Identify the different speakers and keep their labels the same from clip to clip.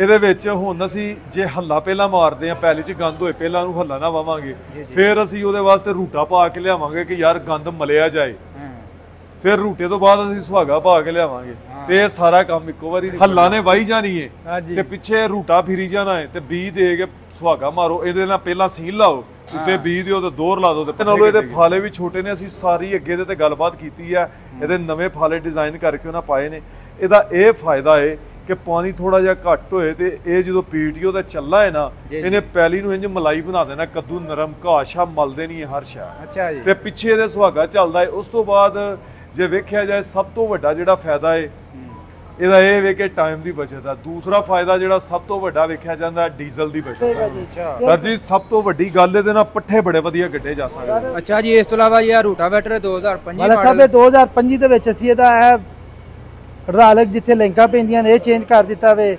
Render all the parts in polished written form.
Speaker 1: ਇਹਦੇ ਵਿੱਚ ਹੁਣ ਅਸੀਂ ਜੇ ਹੱਲਾ ਪਹਿਲਾਂ ਮਾਰਦੇ ਆ ਪੈਲੀ 'ਚ ਗੰਦ ਹੋਏ ਪਹਿਲਾਂ ਉਹਨੂੰ ਹੱਲਾ ਨਾ ਵਾਵਾਂਗੇ, ਫਿਰ ਅਸੀਂ ਉਹਦੇ ਵਾਸਤੇ ਰੂਟਾ ਪਾ ਕੇ ਲਿਆਵਾਂਗੇ ਕਿ ਯਾਰ ਗੰਦ ਮਲਿਆ ਜਾਏ। ਫਿਰ ਰੂਟੇ ਤੋਂ ਬਾਅਦ ਅਸੀਂ ਸੁਹਾਗਾ ਪਾ ਕੇ ਲਿਆਵਾਂਗੇ ਤੇ ਇਹ ਸਾਰਾ ਕੰਮ ਇੱਕੋ ਵਾਰੀ ਹੱਲਾ ਨੇ ਵਾਹੀ ਜਾਣੀ ਹੈ ਤੇ ਪਿੱਛੇ ਰੂਟਾ ਫਿਰੀ ਜਾਣਾ ਹੈ ਤੇ ਬੀ ਦੇ ਕੇ ਸੁਹਾਗਾ ਮਾਰੋ। ਇਹਦੇ ਨਾਲ ਪਹਿਲਾਂ ਸੀਲ ਲਾਓ, ਉੱਤੇ ਬੀ ਦਿਓ ਤੇ ਦੋਰ ਲਾ ਦਿਓ ਤੇ ਨਾਲੋਂ ਇਹਦੇ ਫਾਲੇ ਵੀ ਛੋਟੇ ਨੇ। ਅਸੀਂ ਸਾਰੀ ਅੱਗੇ ਦੇ ਤੇ ਗੱਲਬਾਤ ਕੀਤੀ ਆ, ਇਹਦੇ ਨਵੇਂ ਫਾਲੇ ਡਿਜ਼ਾਈਨ ਕਰਕੇ ਉਹਨਾਂ ਪਾਏ ਨੇ। ਇਹਦਾ ਇਹ ਫਾਇਦਾ ਹੈ ਕਿ ਪਾਣੀ ਥੋੜਾ ਜਿਹਾ ਘੱਟ ਹੋਏ ਤੇ ਇਹ ਜਦੋਂ ਪੀਟੀਓ ਦਾ ਚੱਲਾ ਹੈ ਨਾ, ਇਹਨੇ ਪੈਲੀ ਨੂੰ ਇੰਜ ਮਲਾਈ ਬਣਾ ਦੇਣਾ। ਕੱਦੂ ਨਰਮ ਘਾਸ਼ਾ ਮਲਦੇ ਨਹੀਂ ਹਰ ਸ਼ਾ। ਅੱਛਾ ਜੀ। ਤੇ ਪਿੱਛੇ ਇਹਦੇ ਸੁਹਾਗਾ ਚੱਲਦਾ ਹੈ। ਉਸ ਤੋਂ ਬਾਅਦ ਜੇ ਵੇਖਿਆ ਜਾਏ ਸਭ ਤੋਂ ਵੱਡਾ ਜਿਹੜਾ ਫਾਇਦਾ ਹੈ ਇਹਦਾ ਇਹ ਵੇ ਕਿ ਟਾਈਮ ਦੀ ਬਚਤ ਆ। ਦੂਸਰਾ ਫਾਇਦਾ ਜਿਹੜਾ ਸਭ ਤੋਂ ਵੱਡਾ ਵੇਖਿਆ ਜਾਂਦਾ ਡੀਜ਼ਲ ਦੀ ਬਚਤ। ਸਰ ਜੀ ਸਭ ਤੋਂ ਵੱਡੀ ਗੱਲ ਇਹਦੇ ਨਾਲ ਪੱਠੇ ਬੜੇ ਵਧੀਆ ਗੱਡੇ ਜਾ ਸਕਦੇ।
Speaker 2: ਅੱਛਾ ਜੀ। ਇਸ ਤੋਂ ਇਲਾਵਾ ਇਹ ਰੂਟਾਵੇਟਰ 2025
Speaker 3: ਵਾਲਾ ਸਾਹਿਬ 2025 ਦੇ ਵਿੱਚ ਅਸੀਂ ਇਹਦਾ ਇਹ ਰਾਲਕ ਜਿੱਥੇ ਲਿੰਕਾਂ ਪੈਂਦੀਆਂ ਨੇ ਇਹ ਚੇਂਜ ਕਰ ਦਿੱਤਾ ਵੇ।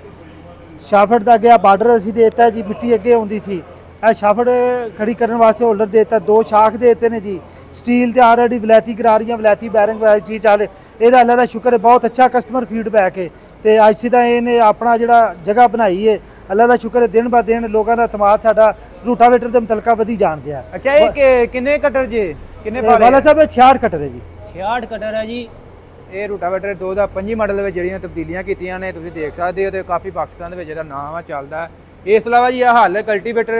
Speaker 3: ਸ਼ਾਫਟ ਦਾ ਗਿਆ ਬਾਰਡਰ ਅਸੀਂ ਦੇ ਦਿੱਤਾ ਜੀ। ਮਿੱਟੀ ਅੱਗੇ ਆਉਂਦੀ ਸੀ, ਇਹ ਸ਼ਾਫਟ ਖੜੀ ਕਰਨ ਵਾਸਤੇ ਹੋਲਡਰ ਦੇ ਦਿੱਤਾ। 2 ਸ਼ਾਖ ਦੇ ਦਿੱਤੇ ਨੇ ਜੀ। स्टील ਤੇ ਆਲਰੇਡੀ ਵਲੈਤੀ ਗਰਾਰੀਆਂ ਵਲੈਤੀ ਬੈਰਿੰਗ ਵਾਲੀ ਚੀਜ਼ ਚਾਲੇ। ਇਹਦਾ ਅੱਲਾ ਦਾ ਸ਼ੁਕਰ ਹੈ ਬਹੁਤ ਅੱਛਾ ਕਸਟਮਰ ਫੀਡਬੈਕ ਹੈ ਤੇ ਅੱਜ ਦਾ ਇਹਨੇ ਆਪਣਾ ਜਿਹੜਾ ਜਗ੍ਹਾ ਬਣਾਈ ਹੈ ਅੱਲਾ ਦਾ ਸ਼ੁਕਰ ਹੈ। ਦਿਨ ਬਾ ਦਿਨ ਲੋਕਾਂ ਦਾ ਇਤਮਾਦ ਸਾਡਾ ਰੂਟਾਵੇਟਰ ਦੇ ਮੁਤਲਕਾ ਵਧੀ ਜਾਣ ਦਿਆ।
Speaker 2: ਅੱਛਾ ਇਹ ਕਿੰਨੇ ਕਟਰ ਜੀ? ਕਿੰਨੇ ਫਾਲੇ
Speaker 3: ਵਾਲਾ ਸਾਹਿਬ 66 ਕਟਰ ਹੈ ਜੀ।
Speaker 2: 66 ਕਟਰ ਹੈ ਜੀ। ਇਹ ਰੂਟਾਵੇਟਰ 2025 ਮਾਡਲ ਦੇ ਵਿੱਚ ਜਿਹੜੀਆਂ ਤਬਦੀਲੀਆਂ ਕੀਤੀਆਂ ਨੇ ਤੁਸੀਂ ਦੇਖ ਸਕਦੇ ਹੋ ਤੇ ਕਾਫੀ ਪਾਕਿਸਤਾਨ ਦੇ ਵਿੱਚ ਇਹਦਾ ਨਾਮ ਆ ਚੱਲਦਾ। ਇਸ ਤੋਂ ਇਲਾਵਾ ਜੀ ਇਹ ਹੱਲ ਕਲਟੀਵੇਟਰ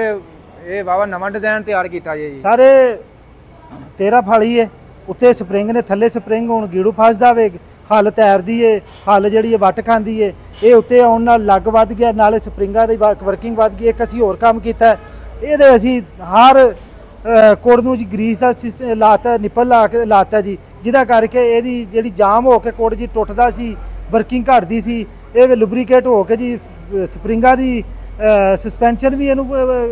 Speaker 2: ਇਹ ਵਾਵਾ ਨਵਾਂ ਡਿਜ਼ਾਈਨ ਤਿਆਰ ਕੀਤਾ ਜੀ।
Speaker 3: ਸਾਰੇ 13 ਫਾਲੀ ਹੈ, ਉੱਤੇ ਸਪਰਿੰਗ ਨੇ, ਥੱਲੇ ਸਪਰਿੰਗ ਹੁਣ ਗੀੜੂ ਫਸਦਾ ਵੇ। ਹੱਲ ਤੈਰਦੀ ਏ, ਹੱਲ ਜਿਹੜੀ ਵੱਟ ਖਾਂਦੀ ਏ। ਇਹ ਉੱਤੇ ਆਉਣ ਨਾਲ ਲੱਗ ਵੱਧ ਗਿਆ, ਨਾਲੇ ਸਪਰਿੰਗਾਂ ਦੀ ਵਰਕਿੰਗ ਵੱਧ ਗਈ। ਇੱਕ ਅਸੀਂ ਹੋਰ ਕੰਮ ਕੀਤਾ, ਇਹਦੇ ਅਸੀਂ ਹਰ ਕੋੜ ਨੂੰ ਜੀ ਗਰੀਸ ਦਾ ਲਾਤਾ, ਨਿੱਪਲ ਲਾ ਕੇ ਲਾਤਾ ਜੀ, ਜਿਹਦਾ ਕਰਕੇ ਇਹਦੀ ਜਿਹੜੀ ਜਾਮ ਹੋ ਕੇ ਕੋੜ ਜੀ ਟੁੱਟਦਾ ਸੀ, ਵਰਕਿੰਗ ਘਟਦੀ ਸੀ। ਇਹ ਲੁਬਰੀਕੇਟ ਹੋ ਕੇ ਜੀ ਸਪਰਿੰਗਾਂ ਦੀ ਸਸਪੈਂਸ਼ਨ ਵੀ ਇਹਨੂੰ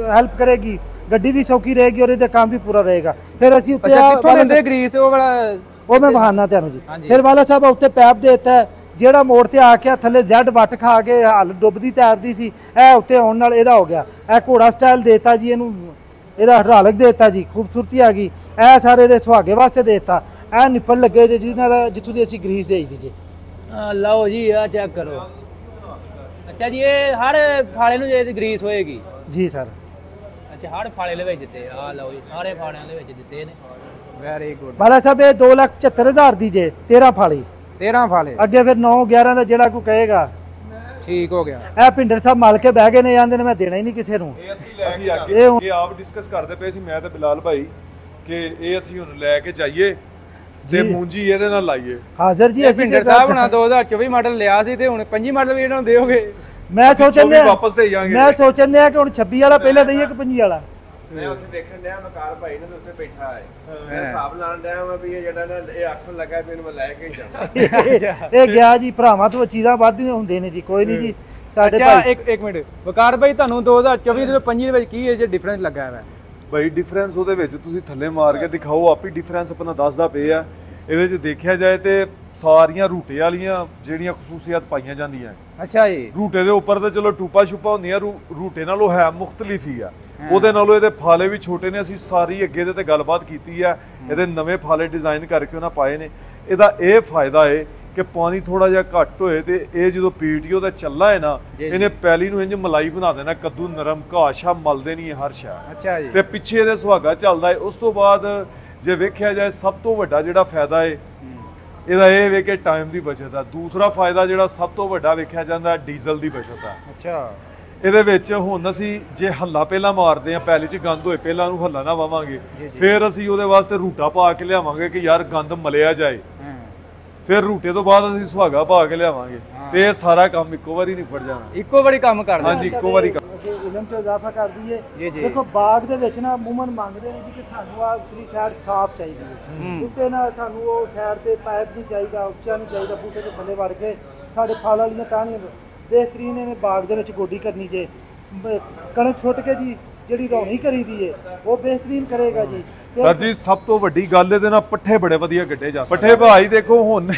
Speaker 3: ਹੈਲਪ ਕਰੇਗੀ, ਗੱਡੀ ਵੀ ਸੌਖੀ ਰਹੇਗੀ ਔਰ ਇਹਦਾ ਕੰਮ ਵੀ ਪੂਰਾ ਰਹੇਗਾ। ਫਿਰ ਅਸੀਂ ਉੱਤੇ
Speaker 2: ਕਿੱਥੋਂ ਲੈਂਦੇ ਗਰੀਸ ਉਹ ਵਾਲਾ?
Speaker 3: ਉਹ ਮੈਂ ਬਹਾਨਾ ਤੁਹਾਨੂੰ ਜੀ। ਫਿਰ ਵਾਲਾ ਸਾਹਿਬ ਉੱਤੇ ਪੈਪ ਦੇ ਦਿੱਤਾ, ਜਿਹੜਾ ਮੋੜ ਤੇ ਆ ਕੇ ਥੱਲੇ ਜ਼ੈਡ ਵੱਟ ਖਾ ਕੇ ਹੱਲ ਡੁੱਬਦੀ ਤੈਰਦੀ ਸੀ, ਇਹ ਉੱਤੇ ਆਉਣ ਨਾਲ ਇਹਦਾ ਹੋ ਗਿਆ। ਇਹ ਘੋੜਾ ਸਟਾਈਲ ਦੇਤਾ ਜੀ ਇਹਨੂੰ, ਇਹਦਾ ਢਾਲਕ ਦੇਤਾ ਜੀ, ਖੂਬਸੂਰਤੀ ਆ ਗਈ। ਇਹ ਸਾਰੇ ਇਹਦੇ ਸੁਹਾਗੇ ਵਾਸਤੇ ਦੇਤਾ। ਇਹ ਨਿੱਪਲ ਲੱਗੇ ਜੀ ਜਿਹਦੇ ਨਾਲ ਜਿੱਥੋਂ ਦੀ ਅਸੀਂ ਗਰੀਸ ਦੇਈ ਦੀ ਜੀ।
Speaker 2: ਲਓ ਜੀ ਆ ਚੈੱਕ ਕਰੋ। ਅੱਛਾ ਜੀ ਇਹ ਹਰ ਫਾਲੇ ਨੂੰ ਜੇ ਗਰੀਸ ਹੋਏਗੀ
Speaker 3: ਜੀ ਸਰ?
Speaker 2: ਅੱਛਾ ਹਰ ਫਾਲੇ ਦੇ ਵਿੱਚ ਦਿੱਤੇ ਆ। ਲਓ ਜੀ ਸਾਰੇ ਫਾਲਿਆਂ ਦੇ ਵਿੱਚ ਦਿੱਤੇ ਨੇ। Very good.
Speaker 3: ਬਾਲਾ ਸਾਹਿਬ ਇਹ 2,75,000 ਦੀ ਜੇ 13 ਫਾਲੀ।
Speaker 2: 13 ਫਾਲੇ
Speaker 3: ਅੱਗੇ ਫਿਰ 9-11 ਦਾ ਜਿਹੜਾ ਕੋਈ ਕਹੇਗਾ
Speaker 2: ਠੀਕ ਹੋ ਗਿਆ।
Speaker 3: ਇਹ ਭਿੰਡਰ ਸਾਹਿਬ ਮਲ ਕੇ ਬਹਿ ਗਏ ਨੇ, ਜਾਂਦੇ ਨੇ ਮੈਂ ਦੇਣਾ ਹੀ ਨਹੀਂ ਕਿਸੇ ਨੂੰ।
Speaker 1: ਇਹ ਆਪ ਡਿਸਕਸ ਕਰਦੇ ਪਏ ਸੀ ਮੈਂ ਤੇ ਬਿਲਾਲ ਭਾਈ ਕਿ ਇਹ ਅਸੀਂ ਹੁਣ ਲੈ ਕੇ ਜਾਈਏ ਤੇ ਮੂੰਜੀ ਇਹਦੇ ਨਾਲ ਲਾਈਏ।
Speaker 3: ਹਾਜ਼ਰ ਜੀ। ਅਸੀਂ
Speaker 2: ਭਿੰਡਰ ਸਾਹਿਬ ਹੁਣਾਂ 2024 ਮਾਡਲ ਲਿਆ ਸੀ ਤੇ ਹੁਣ 25 ਮਾਡਲ ਵੀ ਇਹਨਾਂ ਨੂੰ ਦਿਓਗੇ?
Speaker 3: ਮੈਂ ਸੋਚਣਿਆ
Speaker 1: ਵਾਪਸ ਦੇ ਜਾਾਂਗੇ।
Speaker 3: ਮੈਂ ਸੋਚਣਿਆ ਕਿ ਹੁਣ 26 ਵਾਲਾ ਪਹਿਲਾਂ ਦਈਏ ਕਿ 25 ਵਾਲਾ।
Speaker 4: ਮੈਂ ਉੱਥੇ ਦੇਖਣ ਡਿਆ ਮਕਾਰ ਭਾਈ ਨੇ ਉੱਥੇ ਬੈਠਾ ਹੈ, ਮੈਂ ਹਿਸਾਬ ਲਾਣ ਡਿਆ ਮੈਂ ਵੀ ਇਹ ਜਿਹੜਾ ਨਾ ਇਹ ਆਖਣ ਲੱਗਾ ਵੀ ਇਹਨੂੰ ਮੈਂ ਲੈ ਕੇ ਜਾਵਾਂ।
Speaker 3: ਇਹ ਗਿਆ ਜੀ। ਭਰਾਵਾਂ ਤੋਂ ਚੀਜ਼ਾਂ ਵੱਧ ਹੁੰਦੇ ਨੇ ਜੀ। ਕੋਈ ਨਹੀਂ ਜੀ ਸਾਡੇ
Speaker 2: ਭਾਈ। ਇੱਕ ਮਿੰਟ ਵਕਾਰ ਭਾਈ, ਤੁਹਾਨੂੰ 2024 ਤੇ 25 ਦੇ ਵਿੱਚ ਕੀ ਹੈ ਜੇ ਡਿਫਰੈਂਸ ਲੱਗਾ ਹੈ?
Speaker 1: ਭਾਈ ਡਿਫਰੈਂਸ ਉਹਦੇ ਵਿੱਚ ਤੁਸੀਂ ਥੱਲੇ ਮਾਰ ਕੇ ਦਿਖਾਓ, ਆਪ ਹੀ ਡਿਫਰੈਂਸ ਆਪਣਾ ਦੱਸਦਾ ਪਿਆ ਆ। ਇਹਦੇ ਚ ਦੇਖਿਆ ਜਾਏ ਤੇ ਸਾਰੀਆਂ ਰੂਟੇ ਵਾਲੀਆਂ ਜਿਹੜੀਆਂ ਖਸੂਸੀਅਤ ਪਾਈਆਂ ਜਾਂਦੀਆਂ।
Speaker 2: ਅੱਛਾ ਜੀ।
Speaker 1: ਰੂਟੇ ਦੇ ਉੱਪਰ ਤੇ ਚਲੋ ਟੂਪਾ ਛੁਪਾ ਹੁੰਦੀਆਂ, ਰੂਟੇ ਨਾਲੋਂ ਹੈ ਮੁਖਤਲਿਫ ਹੀ ਆ। ਉਹਦੇ ਨਾਲੋਂ ਇਹਦੇ ਫਾਲੇ ਵੀ ਛੋਟੇ ਨੇ। ਅਸੀਂ ਸਾਰੀ ਅੱਗੇ ਦੇ ਤੇ ਗੱਲਬਾਤ ਕੀਤੀ ਆ, ਇਹਦੇ ਨਵੇਂ ਫਾਲੇ ਡਿਜ਼ਾਈਨ ਕਰਕੇ ਉਹਨਾਂ ਪਾਏ ਨੇ। ਇਹਦਾ ਇਹ ਫਾਇਦਾ ਹੈ ਕਿ ਪਾਣੀ ਥੋੜਾ ਜਿਹਾ ਘੱਟ ਹੋਏ ਤੇ ਇਹ ਜਦੋਂ ਪੀਟੀਓ ਦਾ ਚੱਲਾ ਹੈ ਨਾ, ਇਹਨੇ ਪੈਲੀ ਨੂੰ ਇੰਜ ਮਲਾਈ ਬਣਾ ਦੇਣਾ। ਕੱਦੂ ਨਰਮ ਘਾਸ਼ਾ ਮਲਦੇ ਨਹੀਂ ਹਰ ਸ਼ਾ।
Speaker 2: ਅੱਛਾ ਜੀ।
Speaker 1: ਤੇ ਪਿੱਛੇ ਇਹਦੇ ਸੁਹਾਗਾ ਚੱਲਦਾ ਹੈ। ਉਸ ਤੋਂ ਬਾਅਦ ਜੇ ਵੇਖਿਆ ਜਾਏ ਸਭ ਤੋਂ ਵੱਡਾ ਜਿਹੜਾ ਫਾਇਦਾ ਹੈ ਇਹਦਾ ਇਹ ਵੇ ਕਿ ਟਾਈਮ ਦੀ ਬਚਤ ਆ। ਦੂਸਰਾ ਫਾਇਦਾ ਜਿਹੜਾ ਸਭ ਤੋਂ ਵੱਡਾ ਵੇਖਿਆ ਜਾਂਦਾ ਡੀਜ਼ਲ ਦੀ ਬਚਤ ਆ।
Speaker 2: ਅੱਛਾ।
Speaker 1: ਇਹਦੇ ਵਿੱਚ ਹੁਣ ਅਸੀਂ ਜੇ ਹੱਲਾ ਪਹਿਲਾਂ ਮਾਰਦੇ ਆ ਪੈਲੀ 'ਚ ਗੰਦ ਹੋਏ ਪਹਿਲਾਂ ਉਹਨੂੰ ਹੱਲਾ ਨਾ ਵਾਵਾਂਗੇ, ਫਿਰ ਅਸੀਂ ਉਹਦੇ ਵਾਸਤੇ ਰੂਟਾ ਪਾ ਕੇ ਲਿਆਵਾਂਗੇ ਕਿ ਯਾਰ ਗੰਦ ਮਲਿਆ ਜਾਏ। ਫਿਰ ਰੂਟੇ ਤੋਂ ਬਾਅਦ ਅਸੀਂ ਸੁਹਾਗਾ ਪਾ ਕੇ ਲਿਆਵਾਂਗੇ ਤੇ ਇਹ ਸਾਰਾ ਕੰਮ ਇੱਕੋ ਵਾਰੀ ਨਿਪਟ ਜਾਣਾ।
Speaker 2: ਇੱਕੋ ਵਾਰੀ ਕੰਮ ਕਰਦਾ।
Speaker 1: ਹਾਂਜੀ ਇੱਕੋ ਵਾਰੀ।
Speaker 3: ਇਲਮ ਚ ਇਜ਼ਾਫਾ ਕਰ ਦਈਏ। ਦੇਖੋ ਬਾਗ ਦੇ ਵਿੱਚ ਨਾ ਮੂਮਨ ਮੰਗਦੇ ਨੇ ਜੀ ਕਿ ਸਾਨੂੰ ਆ ਉਤਲੀ ਸਾਈਡ ਸਾਫ਼ ਚਾਹੀਦੀ ਹੈ। ਉੱਤੇ ਨਾ ਸਾਨੂੰ ਉਹ ਸਾਈਡ ਤੇ ਪਾਈਪ ਨਹੀਂ ਚਾਹੀਦਾ, ਉੱਚਾ ਨਹੀਂ ਚਾਹੀਦਾ। ਬੂਟੇ ਦੇ ਥੱਲੇ ਵੜ ਕੇ ਸਾਡੇ ਫਲ ਵਾਲੀਆਂ ਟਾਹਣੀਆਂ ਬਿਹਤਰੀਨ ਇਹਨੇ ਬਾਗ ਦੇ ਵਿੱਚ ਗੋਡੀ ਕਰਨੀ ਜੇ। ਕਣਕ ਸੁੱਟ ਕੇ ਜੀ ਜਿਹੜੀ ਰੌਣੀ ਕਰੀ ਦੀ ਏ ਉਹ ਬਿਹਤਰੀਨ ਕਰੇਗਾ ਜੀ।
Speaker 1: ਸਰ ਜੀ ਸਭ ਤੋਂ ਵੱਡੀ ਗੱਲ ਇਹਦੇ ਨਾਲ ਪੱਠੇ ਬੜੇ ਵਧੀਆ ਗੱਡੇ ਜਾ। ਪੱਠੇ ਭਾਈ ਦੇਖੋ ਹੁਣ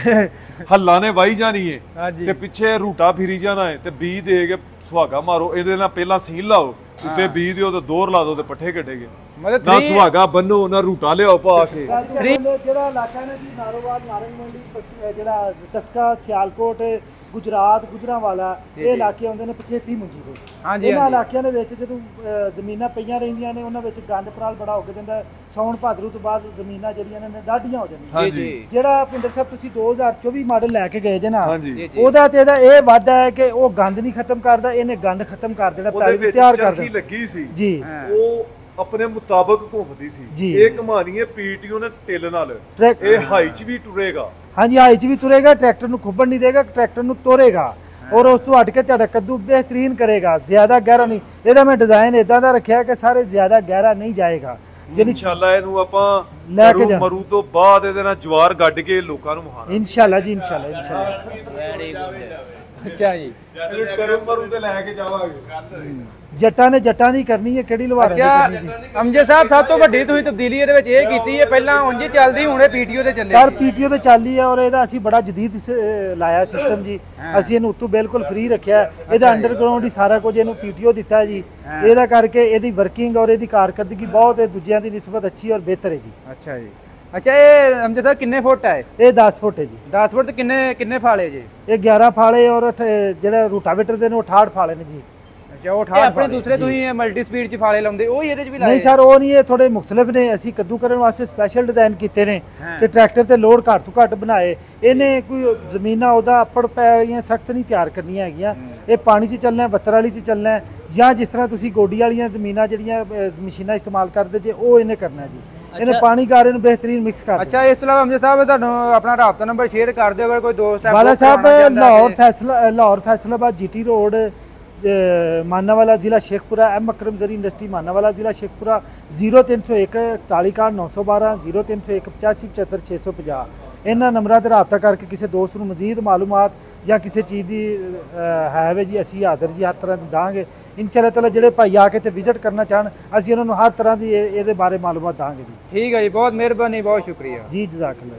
Speaker 1: ਹੱਲਾ ਨੇ ਵਾਹੀ ਜਾਣੀ ਹੈ ਤੇ ਪਿੱਛੇ ਰੂਟਾ ਫਿਰੀ ਜਾਣਾ ਹੈ ਤੇ ਬੀ ਦੇ ਕੇ ਸੁਹਾਗਾ ਮਾਰੋ। ਇਹਦੇ ਨਾਲ ਪਹਿਲਾਂ ਸੀਲ ਲਾਓ, ਉੱਤੇ ਬੀ ਦਿਓ ਤੇ ਦੋਰ ਲਾ ਦਿਓ ਤੇ ਪੱਠੇ ਕੱਢੇਗੇ। ਨਾ ਸੁਹਾਗਾ ਬੰਨੋ ਨਾ ਰੂਟਾ ਲਿਆਓ ਪਾ ਕੇ।
Speaker 3: ਜਿਹੜਾ ਇਲਾਕਾ ਨੇ ਜੀ ਨਾਰੋਵਾਲ, ਨਾਰੰਗ ਮੰਡੀ, ਜਿਹੜਾ ਦਸਕਾ, ਸਿਆਲਕੋਟ, ਗੁਜਰਾਤ ਗੁਜਰਾਂਵਾਲਾ ਇਹ ਇਲਾਕੇ ਆਉਂਦੇ ਨੇ 35 ਮੁੰਜੀ ਦੇ।
Speaker 2: ਹਾਂਜੀ
Speaker 3: ਇਹਨਾਂ ਇਲਾਕਿਆਂ ਦੇ ਵਿੱਚ ਜਦੋਂ ਜ਼ਮੀਨਾਂ ਪਈਆਂ ਰਹਿੰਦੀਆਂ ਨੇ ਉਹਨਾਂ ਵਿੱਚ ਗੰਦ ਪਰਾਲ ਬੜਾ ਹੋ ਕੇ ਜਾਂਦਾ। ਸੌਣ ਭਾਦਰੂ ਤੋਂ ਬਾਅਦ ਜ਼ਮੀਨਾਂ ਜਿਹੜੀਆਂ ਨੇ ਡਾਢੀਆਂ ਹੋ ਜਾਂਦੀਆਂ।
Speaker 2: ਜੀ
Speaker 3: ਜਿਹੜਾ ਭਿੰਦਰ ਸਾਹਿਬ ਤੁਸੀਂ 2024 ਮਾਡਲ ਲੈ ਕੇ ਗਏ ਜੇ ਨਾ,
Speaker 1: ਹਾਂਜੀ
Speaker 3: ਉਹਦਾ ਤੇ ਇਹਦਾ ਇਹ ਵਾਧਾ ਹੈ ਕਿ ਉਹ ਗੰਦ ਨਹੀਂ ਖਤਮ ਕਰਦਾ, ਇਹਨੇ ਗੰਦ ਖਤਮ ਕਰ ਦੇਣਾ,
Speaker 1: ਉਹਦੇ
Speaker 3: ਪੈਲੀ
Speaker 1: ਵਿੱਚ
Speaker 3: ਤਿਆਰ ਕਰ
Speaker 1: ਚਰਖੀ
Speaker 3: ਦੇਣਾ
Speaker 1: ਲੱਗੀ ਸੀ
Speaker 3: ਜੀ।
Speaker 1: ਉਹ ਆਪਣੇ ਮੁਤਾਬਕ ਘੁੰਮਦੀ ਸੀ।
Speaker 3: ਜੀ।
Speaker 1: ਇਹ ਕਮਾਣੀ ਹੈ ਪੀਟੀਓ ਨੇ ਟਿਲ ਨਾਲ,
Speaker 3: ਟਰੈਕ
Speaker 1: ਇਹ ਹਾਈ 'ਚ ਵੀ ਟੁਰੇਗਾ।
Speaker 3: ਹਾਂਜੀ ਹਾਈ 'ਚ ਵੀ ਤੁਰੇਗਾ, ਟਰੈਕਟਰ ਨੂੰ ਖੁੱਬਣ ਨਹੀਂ ਦੇਗਾ, ਟਰੈਕਟਰ ਨੂੰ ਤੋਰੇਗਾ ਔਰ ਉਸ ਤੋਂ ਹਟ ਕੇ ਤੁਹਾਡਾ ਕੱਦੂ ਬਿਹਤਰੀਨ ਕਰੇਗਾ, ਜ਼ਿਆਦਾ ਗਹਿਰਾ ਨਹੀਂ। ਇਹਦਾ ਮੈਂ ਡਿਜ਼ਾਈਨ ਇਦਾਂ ਦਾ ਰੱਖਿਆ ਕਿ ਸਾਰੇ ਜ਼ਿਆਦਾ ਗਹਿਰਾ ਨਹੀਂ ਜਾਏਗਾ।
Speaker 1: ਇਨਸ਼ਾਅੱਲਾ ਇਹਨੂੰ ਆਪਾਂ
Speaker 3: ਲੈ ਕੇ
Speaker 1: ਮਰੂ ਤੋਂ ਬਾਅਦ ਇਹਦੇ ਨਾਲ ਜਵਾਰ ਗੱਡ ਕੇ ਲੋਕਾਂ ਨੂੰ ਮਹਾਣਾ।
Speaker 3: ਇਨਸ਼ਾਅੱਲਾ ਜੀ, ਇਨਸ਼ਾਅੱਲਾ
Speaker 2: ਅੱਛਾ ਜੀ।
Speaker 1: ਇਹਨੂੰ ਟਰੂ ਮਰੂ ਤੇ ਲੈ ਕੇ ਜਾਵਾਂਗੇ।
Speaker 3: ਜੱਟਾਂ ਨੇ ਜੱਟਾਂ ਦੀ ਕਰਨੀ ਹੈ, ਕਿਹੜੀ ਲਵਾਰਾਂ ਦੀ
Speaker 2: ਅੱਛਾ
Speaker 3: ਕਰਨੀ ਜੀ।
Speaker 2: ਅਮਜਦ ਸਾਹਿਬ ਸਭ ਤੋਂ ਵੱਡੀ ਤੁਸੀਂ ਤਬਦੀਲੀ ਇਹਦੇ ਵਿੱਚ ਇਹ ਕੀਤੀ ਹੈ, ਪਹਿਲਾਂ ਉਂਝ ਹੀ ਚੱਲਦੀ ਹੁਣ ਇਹ ਪੀਟੀਓ ਤੇ ਚੱਲੇ।
Speaker 3: ਸਰ ਪੀਟੀਓ ਤੇ ਚੱਲੀ ਹੈ ਔਰ ਇਹਦਾ ਅਸੀਂ ਬੜਾ ਜਦੀਦ ਲਾਇਆ ਸਿਸਟਮ ਜੀ। ਅਸੀਂ ਇਹਨੂੰ ਉੱਤੋਂ ਬਿਲਕੁਲ ਫ੍ਰੀ ਰੱਖਿਆ, ਇਹਦਾ ਅੰਡਰਗਰਾਉਂਡ ਹੀ ਸਾਰਾ ਕੁਝ ਇਹਨੂੰ ਪੀਟੀਓ ਦਿੱਤਾ ਜੀ। ਇਹਦਾ ਕਰਕੇ ਇਹਦੀ ਵਰਕਿੰਗ ਔਰ ਇਹਦੀ ਕਾਰਕਰਦਗੀ ਬਹੁਤ ਦੂਜਿਆਂ ਦੀ ਨਿਸਬਤ ਅੱਛੀ ਔਰ ਬਿਹਤਰ ਹੈ ਜੀ।
Speaker 2: ਅੱਛਾ ਜੀ। ਅੱਛਾ ਇਹ ਅਮਜਦ ਸਾਹਿਬ ਕਿੰਨੇ ਫੁੱਟ ਹੈ?
Speaker 3: ਇਹ 10 ਫੁੱਟ ਹੈ ਜੀ।
Speaker 2: 10 ਫੁੱਟ ਤੇ ਕਿੰਨੇ ਫਾਲੇ ਜੀ?
Speaker 3: ਇਹ 11 ਫਾਲੇ ਔਰ ਜਿਹੜਾ ਰੂਟਾਵੇਟਰ ਦੇ ਨੇ ਉਹ 68 ਫਾਲੇ ਨੇ ਜੀ।
Speaker 2: ਅੱਛਾ ਉਹ 68 ਆਪਣੇ ਦੂਸਰੇ ਤੁਸੀਂ ਮਲਟੀ ਸਪੀਡ 'ਚ ਫਾਲੇ ਲਾਉਂਦੇ ਉਹ ਹੀ ਇਹਦੇ 'ਚ ਵੀ ਲਾਏ?
Speaker 3: ਨਹੀਂ ਸਰ ਉਹ ਨਹੀਂ, ਇਹ ਥੋੜੇ ਮੁਖਤਲਿਫ ਨੇ। ਅਸੀਂ ਕੱਦੂ ਕਰਨ ਵਾਸਤੇ ਸਪੈਸ਼ਲ ਡਿਜ਼ਾਈਨ ਕੀਤੇ ਨੇ ਕਿ ਟਰੈਕਟਰ ਤੇ ਲੋਡ ਘੱਟ ਤੋਂ ਘੱਟ ਬਣਾਏ। ਇਹਨੇ ਕੋਈ ਜ਼ਮੀਨਾਂ ਉਹਦਾ ਅੱਪੜ ਪੈ ਜਾਂ ਸਖਤ ਨਹੀਂ ਤਿਆਰ ਕਰਨੀਆਂ ਹੈਗੀਆਂ। ਇਹ ਪਾਣੀ 'ਚ ਚੱਲਣਾ, ਬੱਤਰ ਵਾਲੀ 'ਚ ਚੱਲਣਾ, ਜਾਂ ਜਿਸ ਤਰ੍ਹਾਂ ਤੁਸੀਂ ਗੋਡੀ ਵਾਲੀਆਂ ਜ਼ਮੀਨਾਂ ਜਿਹੜੀਆਂ ਮਸ਼ੀਨਾਂ ਇਸਤੇਮਾਲ ਕਰਦੇ ਜੇ ਉਹ ਇਹਨੇ ਕਰਨਾ ਜੀ। ਇਹਨੇ ਪਾਣੀ ਗਾਰੇ ਨੂੰ ਬਿਹਤਰੀਨ ਮਿਕਸ ਕਰ।
Speaker 2: ਅੱਛਾ ਇਸ ਤੋਂ ਇਲਾਵਾ ਅਮਜਦ ਸਾਹਿਬ ਤੁਹਾਨੂੰ ਆਪਣਾ ਰਾਬਤਾ ਨੰਬਰ ਸ਼ੇਅਰ ਕਰ ਦਿਓ ਅਗਰ ਕੋਈ ਦੋਸਤ ਹੈ।
Speaker 3: ਵਾਲਾ ਸਾਹਿਬ ਲਾਹੌਰ ਫੈਸਲਾਬਾਦ GT ਰੋਡ, ਮਾਨਾਵਾਲਾ ਜ਼ਿਲ੍ਹਾ ਸ਼ੇਖਪੁਰਾ, M ਅਕਰਮ ਜ਼ਰੀ ਇੰਡਸਟਰੀ ਮਾਨਾਵਾਲਾ ਜ਼ਿਲ੍ਹਾ ਸ਼ੇਖਪੁਰਾ। 0301 41 912 0301 85 75 650। ਇਹਨਾਂ ਨੰਬਰਾਂ ਤੇ ਰਾਬਤਾ ਕਰਕੇ ਕਿਸੇ ਦੋਸਤ ਨੂੰ ਮਜ਼ੀਦ ਮਾਲੂਮਾਤ ਜਾਂ ਕਿਸੇ ਚੀਜ਼ ਦੀ ਹੈ ਵੇ ਜੀ ਅਸੀਂ ਹਾਜ਼ਰ ਜੀ ਹਰ ਤਰ੍ਹਾਂ ਦੀ ਦਾਂਗੇ ਇਨਸ਼ਾਅੱਲਾ ਤਾਲਾ। ਜਿਹੜੇ ਭਾਈ ਆ ਕੇ ਤੇ ਵਿਜ਼ਿਟ ਕਰਨਾ ਚਾਹਣ ਅਸੀਂ ਉਹਨਾਂ ਨੂੰ ਹਰ ਤਰ੍ਹਾਂ ਦੀ ਇਹਦੇ ਬਾਰੇ ਮਾਲੂਮਾਤ ਦਾਂਗੇ ਜੀ।
Speaker 2: ਠੀਕ ਹੈ ਜੀ, ਬਹੁਤ ਮਿਹਰਬਾਨੀ, ਬਹੁਤ ਸ਼ੁਕਰੀਆ
Speaker 3: ਜੀ, ਜਜ਼ਾਕੱਲਾ।